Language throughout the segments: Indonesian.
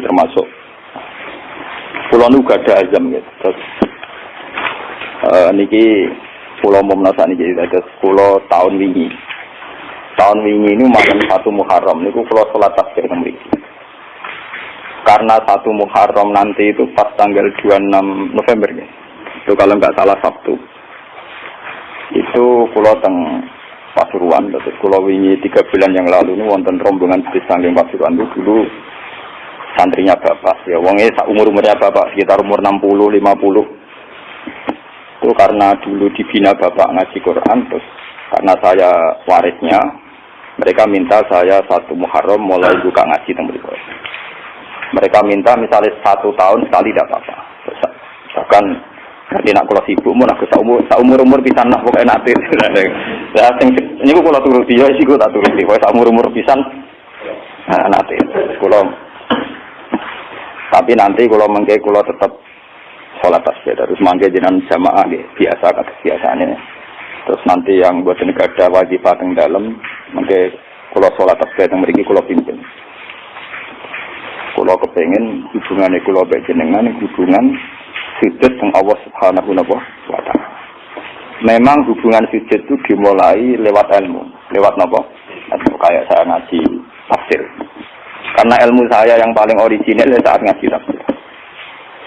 termasuk pulau nu gak ada azam gitu. Terus niki pulau mau menasak niki terus pulau tahun wingi ini malam 1 Muharram niku pulau sholat tasbih mriki. Karena 1 Muharram nanti itu pas tanggal 26 November ya. Itu kalau nggak salah Sabtu. Itu pulau teng Pasuruan, terus pulau wingi 3 bulan yang lalu ini wonten rombongan bis saking Pasuruan itu dulu santrinya bapak ya wonge umur-umurnya bapak sekitar umur 60 50. Itu karena dulu dibina bapak ngaji Quran, terus karena saya warisnya mereka minta saya 1 Muharram mulai buka ngaji teng mriku. Mereka minta misalnya 1 tahun sekali tidak apa-apa. Bahkan nanti nak kalau sibuk mau nak umur pisan nak pokoknya nanti. Lah sing niku kula turuti ya sik tak turuti. Pokoke umur pisan nanti. Kula tapi nanti kalau mengke kula tetap sholat tasbih terus mangke jenengan jamaah nggih biasa kata biasane. Terus nanti yang buat negara wajib teng dalem mengke kula sholat tasbih teng mriki kula pimpin. Kula kepengin hubungane kula mbek jenengan hubungan sujud teng Allah Subhanahu wa taala. Memang hubungan sujud itu dimulai lewat ilmu, lewat napa? Kayak saya ngaji tafsir. Karena ilmu saya yang paling original saat ngaji tafsir.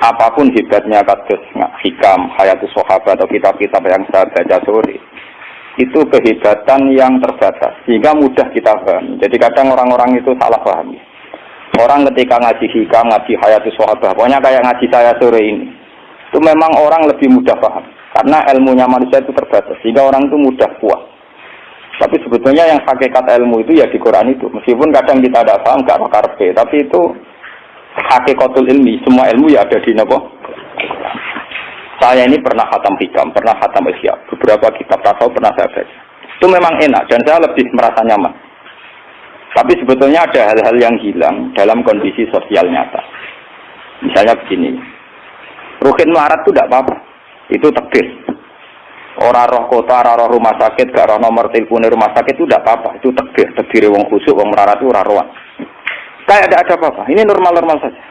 Apapun hebatnya kados hikam, hayatus sahabat atau kitab-kitab yang saya baca sore, itu kehebatan yang terbatas sehingga mudah kita paham. Jadi kadang orang-orang itu salah paham. Orang ketika ngaji hikam, ngaji hayatus sahabat, pokoknya kayak ngaji saya sore ini, itu memang orang lebih mudah paham karena ilmunya manusia itu terbatas sehingga orang itu mudah puas. Tapi sebetulnya yang hakikat ilmu itu ya di Quran itu, meskipun kadang kita tidak paham, tidak karpe, tapi itu hakikatul ilmi, semua ilmu ya ada di napa. Saya ini pernah khatam hikam, pernah khatam ihya, beberapa kitab tasawuf pernah saya baca. Itu memang enak dan saya lebih merasa nyaman. Tapi sebetulnya ada hal-hal yang hilang dalam kondisi sosial nyata. Misalnya begini, rukin melarat itu tidak apa-apa, itu takdir. Orang roh kota, orang roh rumah sakit, gak roh nomor telepon rumah sakit itu tidak apa-apa, itu takdir. Takdir wong khusyuk, wong melarat itu orang rohan. Kayak tidak ada apa-apa, ini normal-normal saja.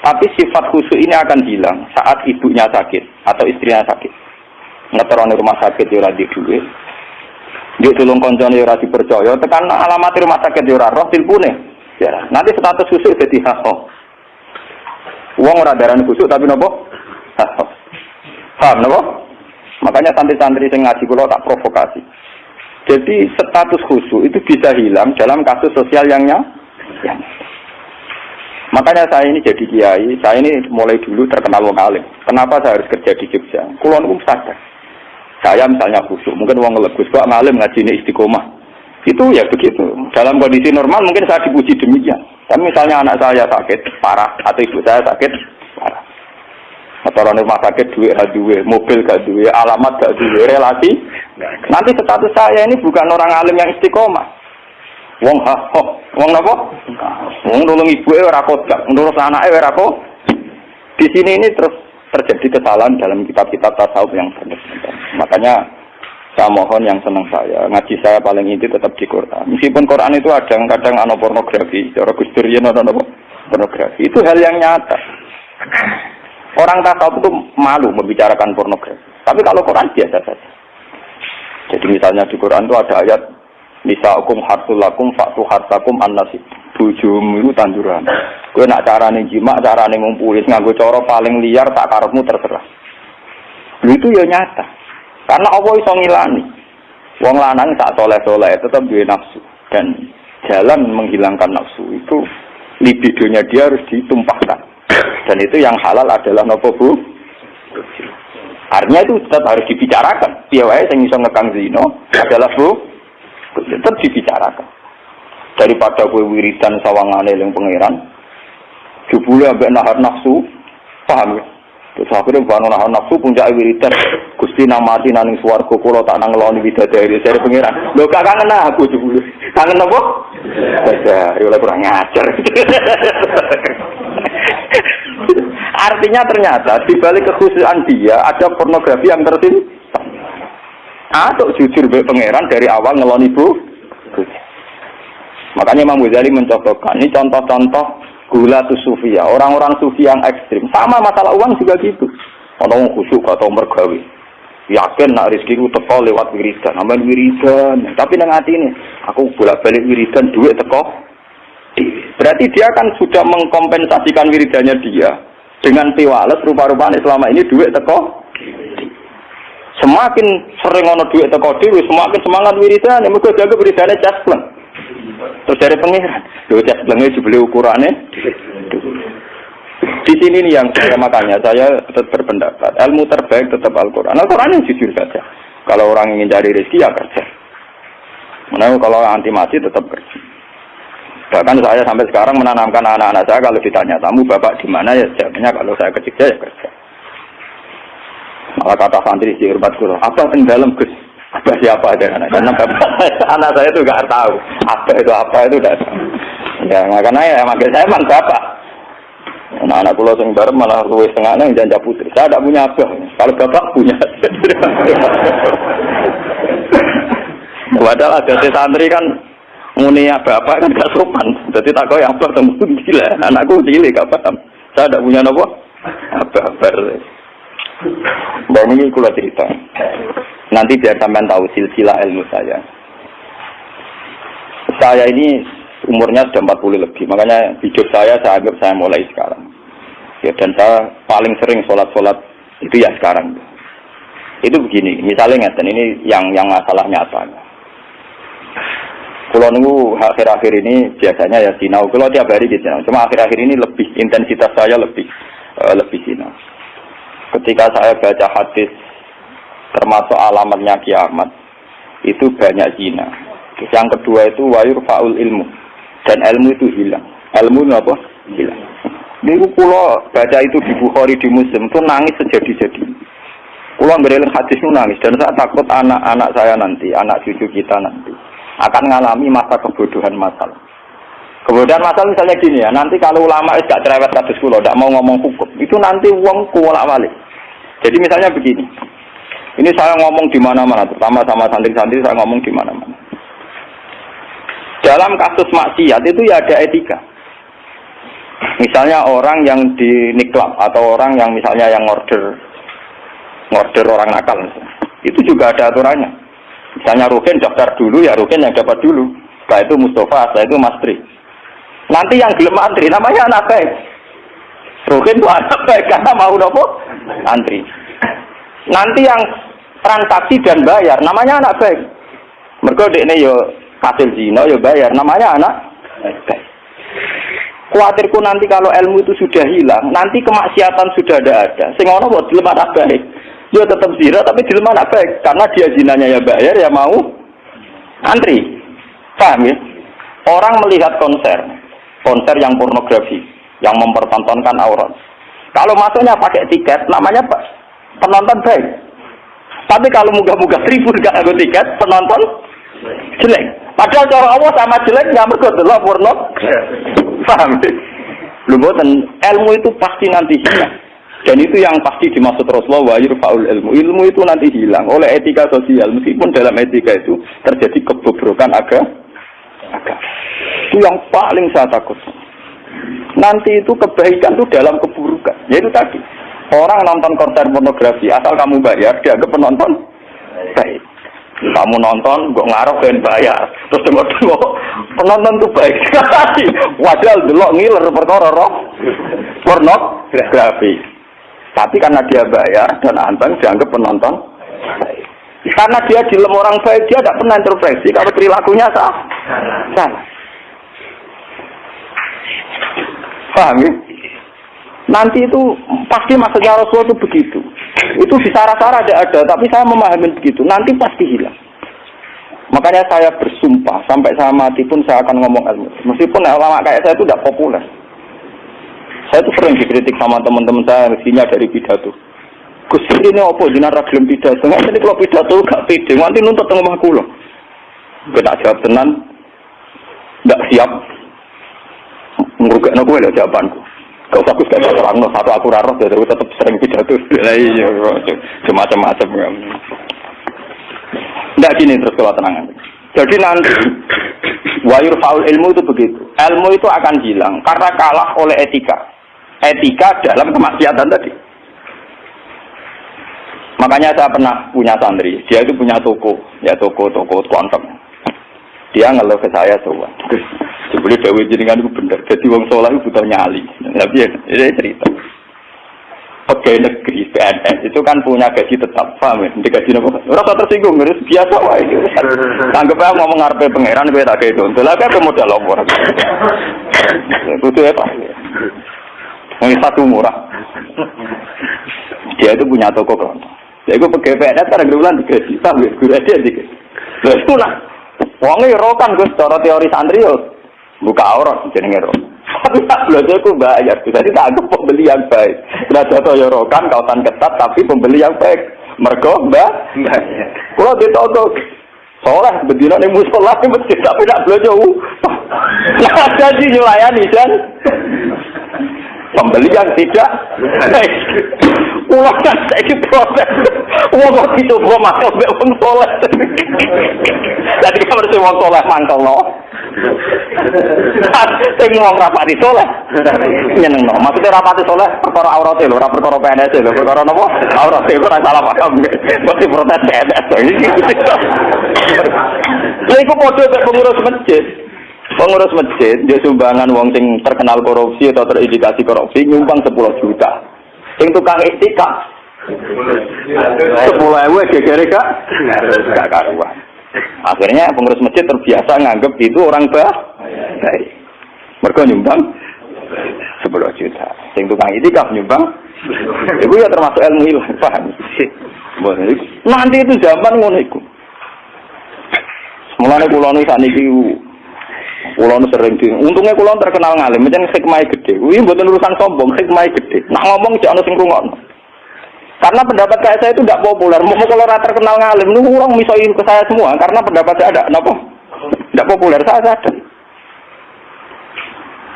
Tapi sifat khusyuk ini akan hilang saat ibunya sakit atau istrinya sakit. Ngeteroni rumah sakit ya ora di duit. Yuk tulung koncone ya ora dipercaya, tekan alamat rumah sakit ya ora roh tilpune. Ya, nanti status khusyuk dadi haso. Wong ora darani khusyuk tapi napa? Haso. Paham napa? Makanya santri-santri sing ngaji kula tak provokasi. Jadi status khusyuk itu bisa hilang dalam kasus sosial yang makanya saya ini jadi kiai, saya ini mulai dulu terkenal wong alim. Kenapa saya harus kerja di Jogja? Kulo niku sadar. Saya misalnya khusyuk, mungkin wong ngelegus kok ngalim ngajine istiqomah. Itu ya begitu. Dalam kondisi normal mungkin saya dipuji demikian. Tapi misalnya anak saya sakit parah atau ibu saya sakit parah. Atau rumah sakit duit gak duit, mobil gak duit, alamat gak duit, relasi. Nanti status saya ini bukan orang alim yang istiqomah. Wong wong napa? Wong nulung ibu ora kodak, nulung anake ora kok. Di sini ini terus terjadi kesalahan dalam kitab-kitab tasawuf yang benar. Makanya saya mohon yang senang saya, ngaji saya paling inti tetap di Quran. Meskipun Quran itu ada kadang ana pornografi, cara Gus Dur yen ana pornografi. Itu hal yang nyata. Orang tasawuf itu malu membicarakan pornografi. Tapi kalau Quran biasa saja. Jadi misalnya di Quran itu ada ayat nisaukum harsulakum fa'tu harsakum an-nasib. Bojomu itu tanduran. Kowe nak carane jima, carane ngumpuli nganggo cara paling liar tak karepmu terserah. Itu ya nyata. Karena Allah iso ngilani. Wong lanang sak soleh-soleh tetap duwe nafsu dan jalan menghilangkan nafsu itu libidonya dia harus ditumpahkan. Dan itu yang halal adalah napa Bu? Artinya itu tetap harus dibicarakan. Piye wae sing iso ngekang zina adalah Bu tetap dibicarakan. Daripada kowe wiridan sawangane ning pangeran jebule ambek nahar nafsu, paham ya? Terus akhirnya bano nahar nafsu puncake wiridan Gusti nang mati nang swarga kula tak nang ngeloni bidadari dari pangeran. Lho gak kangen aku jebule. Kangen apa? Bidadari oleh kurang ngajar. Artinya ternyata di balik kekhusyukan dia ada pornografi yang tersimpan. Atau jujur be pangeran dari awal ngeloni Bu. Makanya Imam Ghazali mencontohkan ini contoh-contoh Gula tu sufia, orang-orang sufi yang ekstrim. Sama masalah uang juga gitu. Orang khusyuk atau mergawe. Yakin nak rezekiku teko lewat wiridan, aman wiridan. Tapi nang hati ini, aku bolak-balik wiridan duit teko. Berarti dia kan sudah mengkompensasikan wiridannya dia dengan piwales rupa-rupanya selama ini duit teko. Semakin sering ono duit teko dhewe, semakin semangat wiridan. Mergo jaga wiridane caspleng. Terus dari pengiran, lho casplenge dibeli ukurannya. Di sini nih yang makanya saya tetap berpendapat ilmu terbaik tetap Al-Quran. Al-Quran yang jujur saja. Kalau orang ingin cari rezeki ya kerja. Nah, kalau anti mati tetap kerja. Bahkan saya sampai sekarang menanamkan anak-anak saya kalau ditanya tamu bapak di mana ya jawabnya kalau saya kerja ya kerja. Malah kata santri di hormat guru, apa yang dalam Gus? Apa siapa ada anak? Karena anak saya itu nggak tahu apa itu tidak tahu. Ya makanya ya makanya saya emang bapak. Anak pulau sing bareng malah luwes tengahnya yang janja putri. Saya tidak punya abah. Kalau bapak punya. Padahal ada santri kan muni bapak kan gak sopan. Jadi tak kau yang abah temu gila. Anakku cilik gak paham. Saya tidak punya apa? Abah. Dan ini kula cerita. Nanti biar sampean tahu silsilah ilmu saya. Saya ini umurnya sudah 40 lebih. Makanya hidup saya anggap saya mulai sekarang. Ya, dan saya paling sering sholat itu ya sekarang. Itu begini, misalnya ngeten ini yang masalah nyata. Kalau nunggu akhir-akhir ini biasanya ya sinau. Kalau tiap hari gitu. Cuma akhir-akhir ini lebih intensitas saya lebih sinau. Ketika saya baca hadis termasuk alamatnya kiamat itu banyak zina. Yang kedua itu wayur faul ilmu dan ilmu itu hilang. Ilmu apa? Hilang. Niku kula baca itu di Bukhari di Muslim itu nangis sejadi-jadi. Kula ngereling hadis itu nangis dan saya takut anak-anak saya nanti, anak cucu kita nanti akan mengalami masa kebodohan masal. Kebodohan masal misalnya gini ya, nanti kalau ulama gak cerewet kados kula ndak mau ngomong hukum, itu nanti wong kuwalak-walik. Jadi misalnya begini. Ini saya ngomong di mana-mana, terutama sama santri-santri saya ngomong di mana-mana. Dalam kasus maksiat itu ya ada etika. Misalnya orang yang di niklab atau orang yang misalnya yang order orang nakal, itu juga ada aturannya. Misalnya Rukin daftar dulu, ya Rukin yang dapat dulu. Setelah itu Mustafa, setelah itu Mas Tri. Nanti yang gelem antri namanya anak baik. Rukin itu anak baik karena mau nopo antri. Nanti yang transaksi dan bayar namanya anak baik. Mergo dekne yo hasil zina yo bayar namanya anak baik. Kuatirku nanti kalau ilmu itu sudah hilang, nanti kemaksiatan sudah ada. Sing ono kok dilem anak baik. Yo tetap zina tapi dilem anak baik karena dia zinanya ya bayar ya mau antri. Paham ya? Orang melihat konser yang pornografi, yang mempertontonkan aurat. Kalau masuknya pakai tiket, namanya penonton baik. Tapi kalau muga-muga 1000 gak ada tiket, penonton jelek. Padahal cara Allah sama jelek nggak mergo delok porno. Paham? Lho mboten, ilmu itu pasti nanti hilang. Dan itu yang pasti dimaksud Rasulullah wa yurfa'ul ilmu. Ilmu itu nanti hilang oleh etika sosial. Meskipun dalam etika itu terjadi kebobrokan agama. Itu yang paling saya takut. Nanti itu kebaikan itu dalam keburukan. Yaitu tadi, orang nonton konser pornografi asal kamu bayar, dianggap penonton baik. Kamu nonton, kok ngarep dan bayar. Terus tengok-tengok, penonton itu baik sekali. Wajar delok ngiler perkara roh pornografi. Tapi karena dia bayar dan anteng dianggap penonton baik. Karena dia dilem orang baik, dia tidak pernah intervensi kalau perilakunya salah. Paham ya? Nanti itu pasti maksudnya Rasulullah itu begitu. Itu di sarah-sarah ada, tapi saya memahami begitu. Nanti pasti hilang. Makanya saya bersumpah sampai saya mati pun saya akan ngomong ilmu. Meskipun ulama kayak saya itu tidak populer. Saya itu sering dikritik sama teman-teman saya mestinya dari pidato. Gus ini apa jenengan ra gelem pidato? Nggak jadi kalau pidato gak pede, nanti nuntut teng omah kula. Kita jawab tenan, tidak siap. Ngrugekno kowe lho jawabanku. Gak usah Gus gak terangno satu aku ra roh terus tetep sering pidato. Lah iya macam-macam. Ndak gini terus kalau tenangan. Jadi nanti Wayur faul ilmu itu begitu. Ilmu itu akan hilang karena kalah oleh etika. Etika dalam kemaksiatan tadi. Makanya saya pernah punya santri, dia itu punya toko kontrak. Dia ngeluh ke saya semua. Sebelum Dewi jenengan itu bener. Jadi wong soleh itu butuh nyali. Tapi ini cerita. Pegawai negeri PNS itu kan punya gaji tetap, paham ya? Di gaji apa? Rasa tersinggung, harus biasa wah itu. Tanggapnya ngomong ngarepe pangeran kowe tak itu. Lah kabeh modal lapor. Itu apa? Yang satu murah. Dia itu punya toko kelontong. Ya itu pegawai PNS kan bulan digaji, paham ya? Guru aja dikit. Lah itu lah. Wonge rokan Gus, cara teori santri yo buka aurat jenenge ro. Tapi tak belajar aku bayar, jadi tak anggap pembeli yang baik. Belajar toyorokan, kautan ketat, tapi pembeli yang baik. Mergo mbak, kalau ditotok, soleh bedino nih musola nih masjid, tapi tak belajar. Nah jadi nyulayani kan, pembeli yang tidak baik. Ulang kan saya proses, uang itu gua masuk beung soleh. Jadi kamu harus uang soleh mangkal loh. Sing wong rapati soleh nyenengno. Maksudnya rapati soleh perkara aurate lho, ora perkara PNS lho, perkara napa? Aurate ora salah paham. Mesti protes PNS. Lha iku padha mek pengurus masjid. Pengurus masjid dia sumbangan wong sing terkenal korupsi atau terindikasi korupsi nyumbang 10 juta. Sing tukang iktikaf 10.000 gegere gak karuan. Akhirnya pengurus masjid terbiasa nganggep itu orang baik. Mereka nyumbang 10 juta. Sing tukang itikaf nyumbang. Itu ya termasuk ilmu ilah, paham? Nanti itu zaman ngono iku. Mulane kula nu saniki kula nu sering untungnya kula terkenal ngalim, pancen hikmahe gedhe. Kuwi mboten urusan sombong, hikmahe gedhe. Nak ngomong jek ana sing rungokno. Karena pendapat saya itu tidak populer. Mau kalau rata terkenal ngalim, lu orang misoin ke saya semua. Karena pendapat saya ada, kenapa? Tidak populer, saya sadar.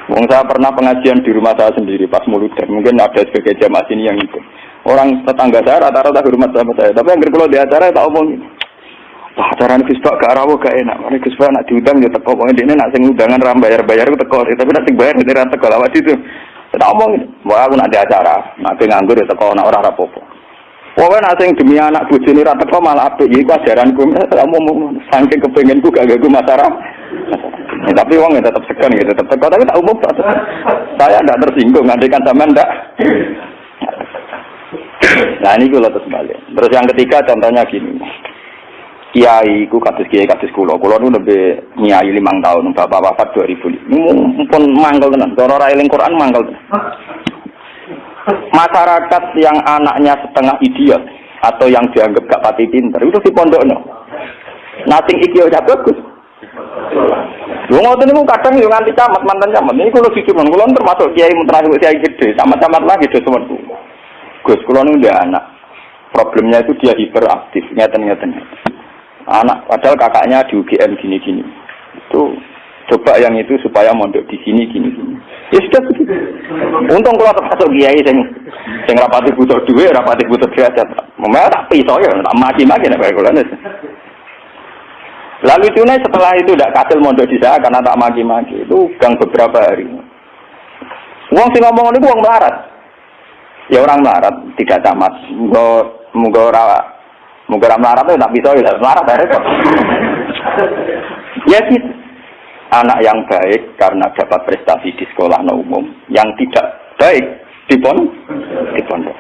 Saya pernah pengajian di rumah saya sendiri pas Mauludan. Mungkin ada sebagai jamaah sini yang itu. Orang tetangga saya rata-rata di rumah sama saya. Tapi yang kalau di acara tak omong. Wah, acara ini Gus Pak gak rawuh gak enak. Ini Gus Pak nak diundang ya teko. Pokoknya ini nak sing undangan ram bayar-bayar itu teko. Tapi nak sing bayar itu teko lawat itu. Tak omong. Wah, aku nak di acara. Nak nganggur ya teko nak ora rapopo. Pokoknya nanti demi anak bujuni rata kok malah apik, jadi ajaranku, ngomong saking kepengenku gak gagu masyarakat. Tapi uangnya tetap segan, gitu, tetap teko, tapi tak umum. Saya tidak tersinggung, ngadekan sama ndak. Nah ini kalau terus balik. Terus yang ketiga contohnya gini, kiai ku kados kulo nu lebih nyai 5 tahun, bapak wafat 2000. Pun mangkel tenan, cara ra eling Quran mangkel tenan. Masyarakat yang anaknya setengah idiot atau yang dianggap gak pati pinter itu di pondokno. Nating iki aja bagus. Lu ngoten niku kadang yo nganti camat mantan camat. Ini kula jujur men kula termasuk kiai terakhir kiai gede, camat-camat lagi do semetu. Gus kula niku ndek anak. Problemnya itu dia hiperaktif, ngeten-ngeten. Anak padahal kakaknya di UGM gini-gini. Itu coba yang itu supaya mondok di sini gini-gini. Ya sudah begitu. Untung kalau termasuk kiai sing rapati butuh duit, rapati butuh derajat. Memang tak pisau ya, tak maki-maki nek kaya kula. Lalu tunai setelah itu tidak kasil mondok di saya karena tak maki-maki. Itu gang beberapa hari. Wong sing ngomong niku wong melarat. Ya orang melarat, tidak tamat. Muga ora melarat itu tak pisau ya, melarat repot. Ya gitu. Anak yang baik karena dapat prestasi di sekolah umum, yang tidak baik di pondok.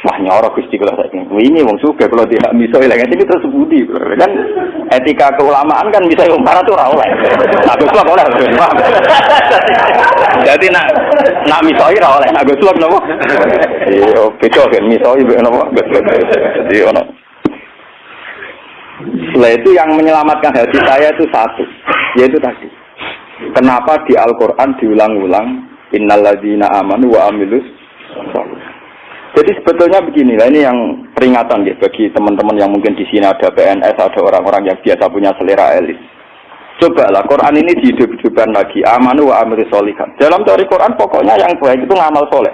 Wah nyorok Gusti kula saiki. Ini wong sugih kalau tidak miso ilang iki terus budi. Kan etika keulamaan kan bisa wong barat ora oleh. Nak goblok oleh. Jadi nak miso ora oleh, nak goblok napa? Iya, beda kan miso iki napa? Jadi ono. Setelah itu yang menyelamatkan hati saya itu satu, yaitu tadi. Kenapa di Al-Quran diulang-ulang innalladzina amanu wa amilus sholihat. Jadi sebetulnya beginilah, ini yang peringatan ya bagi teman-teman yang mungkin di sini ada PNS, ada orang-orang yang biasa punya selera elit. Cobalah Quran ini dihidup-hidupkan lagi, amanu wa amilus sholihat. Dalam teori Quran pokoknya yang baik itu ngamal soleh.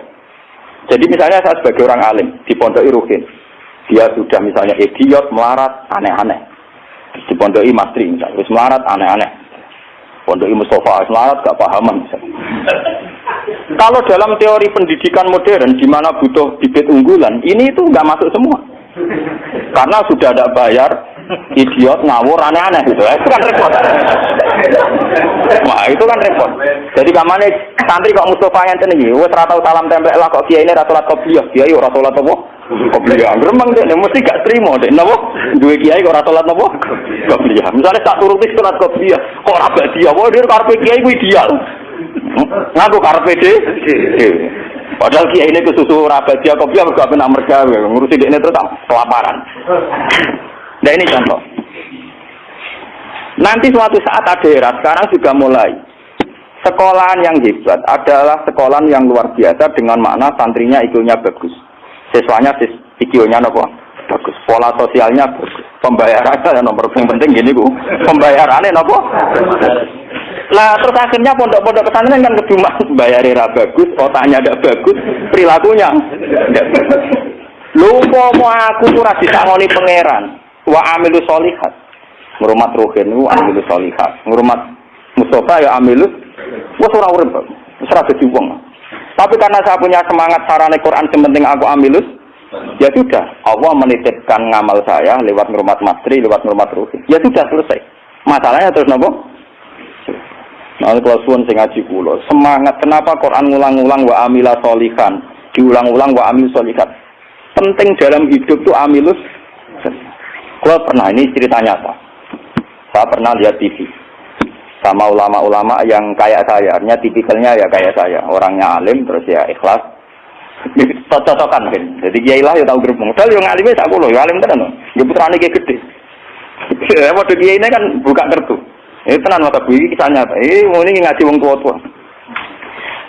Jadi misalnya saya sebagai orang alim di Pondok Irukin. Dia sudah misalnya idiot, melarat, aneh-aneh. Di Pondok Imastri misalnya, terus melarat, aneh-aneh. Pondok Mustafa Selamat gak pahaman. Kalau dalam teori pendidikan modern di mana butuh bibit unggulan, ini itu nggak masuk semua. Karena sudah ada bayar, idiot, ngawur, aneh-aneh gitu. Itu kan repot. Wah, itu kan repot. Jadi kamane santri kok Mustafa yang cenderung, wes ratau salam tempel lah kok kiai ini rasulat kopiah, kiai rasulat apa? Kopiah. Gremeng deh, mesti gak terima deh. Napa? Dua kiai kok rasulat apa? Kopiah. Misalnya tak turuti surat kopiah, kok rapat dia, wah dia karpe kiai ku ideal. Ngaku karpe deh. Padahal kiai ini kesusu rapat dia kopiah berapa nak mergawe ngurusi dia ini terus kelaparan. Nah ini contoh. Nanti suatu saat ada era, sekarang juga mulai. Sekolahan yang hebat adalah sekolahan yang luar biasa dengan makna santrinya IQ-nya bagus. Siswanya IQ-nya apa? Bagus. Pola sosialnya bagus. Pembayarannya nomor yang penting gini Bu. Pembayarannya apa? Nah terus akhirnya pondok-pondok pesantren kan kedua bayarnya bagus, otaknya tidak bagus, perilakunya tidak bagus. Lupa mau aku tuh rasi sangoni pangeran. Wa amilu solihat. Ngurmat rohin, wa amilu solihat. Ngurmat Mustafa ya amilu. Wah surah urip, surah berjuang. Tapi karena saya punya semangat sarane Quran sementing aku amilus, ya sudah. Allah menitipkan ngamal saya lewat ngurmat mastri, lewat ngurmat rohin. Ya sudah selesai. Masalahnya terus nopo? Nah, kalau suwun sing ngaji kula, semangat kenapa Quran ngulang-ulang wa amila solihan, diulang-ulang wa amil solihat. Penting dalam hidup itu amilus. Gua pernah ini cerita nyata. Saya pernah lihat TV sama ulama-ulama yang kayak saya, artinya tipikalnya ya kayak saya, orangnya alim terus ya ikhlas. Cocok-cocokan kan. Jadi kiai lah ya tahu gerbong. Padahal yang alimnya sak kulo, ya alim tenan. Ya putrane ki gede. Padha kiai ini kan buka kartu. Tenan mata Bu iki kisah nyata. Ini ngaji wong tua-tua.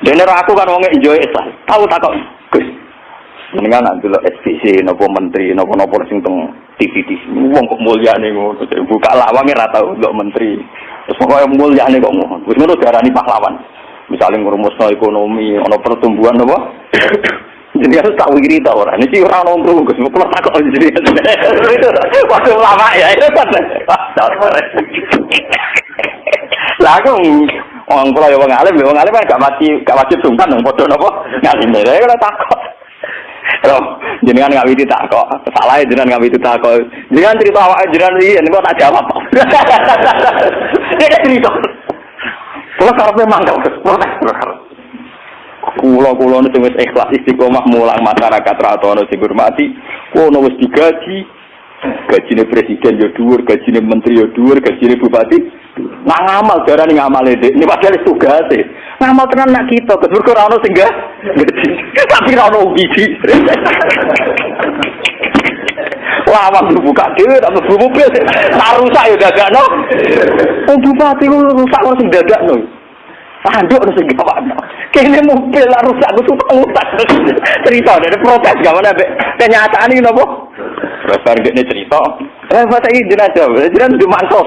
Dene aku kan wong enjoy ikhlas. Tahu tak kok. Gus. Mendingan nak delok SPC napa menteri napa sing teng TV wong kok mulyane ngono. Buka lawange ra tau delok menteri. Terus pokoke mulyane kok ngono. Wis ngono diarani pahlawan. Misalnya ngurumusno ekonomi, ana pertumbuhan apa? Jadi harus tak wiri ta ora. Niki ora ono wong Gus, kok tak kok jadi. Waktu lama ya itu kan. Lah aku wong kula ya wong alim kan gak wajib sungkan nang padha napa ngalim. Ya ora takok. Loh, jenengan ngawiti takok. Salah jenengan ngawiti takok. Jenengan cerita awake jenengan iki nek tak jawab. Nek cerita. Kula karepe mangkel. Kula nu wis ikhlas istiqomah mulang masyarakat ra ono sing hormati. Kono wis digaji. Gajine presiden yo dhuwur, gajine menteri yo dhuwur, gajine bupati. Nak ngamal darane ngamale Dik. Ini padahal tugase. Ngamal tenan nak kita, kedur ora ono sing gak. Tapi ora ono wiji. Wah, awak buka dhewe tak mlebu mobil. Tak rusak yo dadakno. Wong bupati rusak ora sing dadakno. Anduk ono sing gawakno. Kene mobil lah rusak ku utang. Cerita dari protes gawane ambek kenyataan iki napa? Rasar gene cerita. Masa ini jenazah di mantau.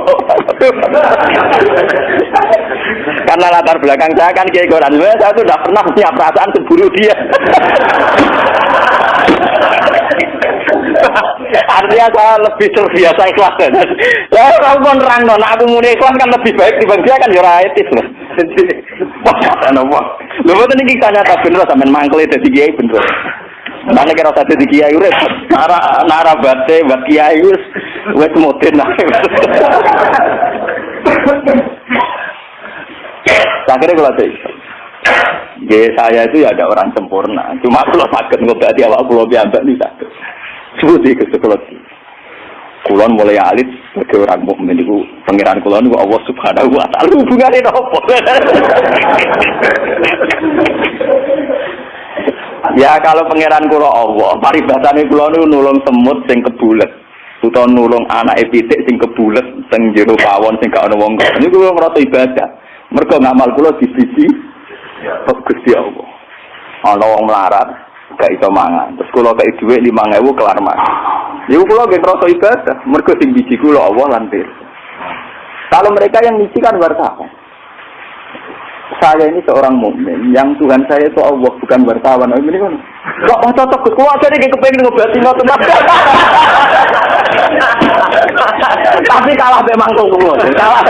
Karena latar belakang saya kan kiai Quran, saya tuh tidak pernah punya perasaan cemburu dia. Artinya saya lebih terbiasa ikhlas. Lah kalau pun rangno, aku mulai ikhlas kan lebih baik dibanding dia kan ya etis loh. Lho mboten iki kanyata bener sampean mangkel dadi kiai bener. Mana kira satu di kiai urip, nara bate, bat kiai wes modern lah. Akhirnya kalau saya itu ya ada orang sempurna. Cuma kalau sakit ngobati awak pulau biambak bisa. Seperti itu seperti. Kulon mulai alit sebagai orang mukmin itu pangeran kulon itu Allah Subhanahu Wa Taala hubungannya apa? Ya kalau pangeran kula Allah, paribasane kula niku nulung semut sing kebulet, utawa nulung anake pitik sing kebulet sing jero pawon sing gak ana wong. Niku kula ngrasa ibadah. Mergo ngamal kula dibiji Gusti Allah. Ana wong melarat, gak iso mangan. Terus kula kei dhuwit 5.000 kelar mangan. Niku kula nggih ngrasa ibadah, mergo sing biji kula Allah lan pirsa. Kalau mereka yang ngisi kan wartawan. Saya ini seorang mukmin, yang Tuhan saya itu Allah, bukan wartawan. Ini kan, kok cocok? Kok aja nih kepengen ngobati ngoten. Tapi kalah memang tuh, kalah